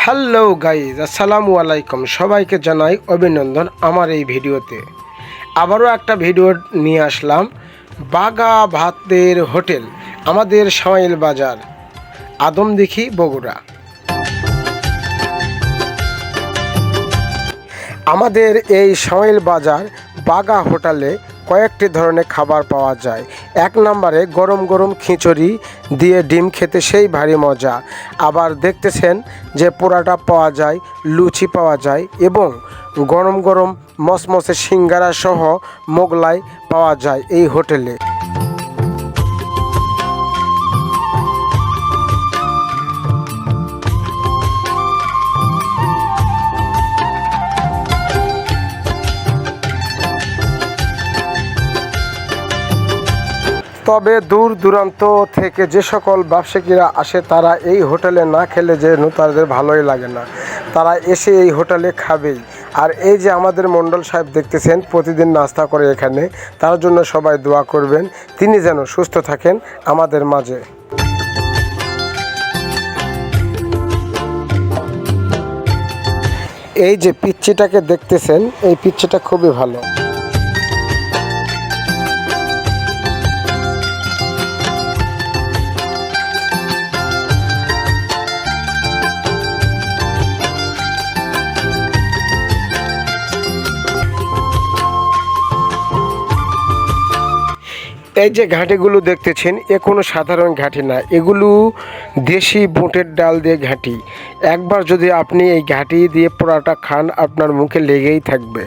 Hello guys, আসসালামু আলাইকুম। সবাইকে জানাই অভিনন্দন আমার এই ভিডিওতে। আবারও একটা ভিডিও নিয়ে আসলাম। বাগা ভাতের হোটেল, আমাদের সামাইল বাজার, আদমদীঘি, বগুড়া। আমাদের এই সামাইল বাজার বাগা হোটেলে কয়েকটি ধরনের খাবার পাওয়া যায়। এক নম্বরে গরম গরম খিচুড়ি দিয়ে ডিম খেতে সেই ভারী মজা। আবার দেখতেছেন যে পোড়াটা পাওয়া যায়, লুচি পাওয়া যায় এবং গরম গরম মসমসে সিঙ্গারা সহ মোগলাই পাওয়া যায় এই হোটেলে। তবে দূর দূরান্ত থেকে যে সকল ব্যবসায়ীরা আসে তারা এই হোটেলে না খেলে যেন তাদের ভালোই লাগে না, তারা এসে এই হোটেলে খাবেই। আর এই যে আমাদের মণ্ডল সাহেব দেখতেছেন প্রতিদিন নাস্তা করে এখানে, তার জন্য সবাই দোয়া করবেন, তিনি যেন সুস্থ থাকেন আমাদের মাঝে। এই যে পিচ্চিটাকে দেখতেছেন, এই পিচ্চিটা খুবই ভালো। এই যে ঘাঁটিগুলো দেখতেছেন, এ কোনো সাধারণ ঘাঁটি না, এগুলো দেশি বুটের ডাল দিয়ে ঘাঁটি। একবার যদি আপনি এই ঘাঁটি দিয়ে পোড়াটা খান, আপনার মুখে লেগেই থাকবে।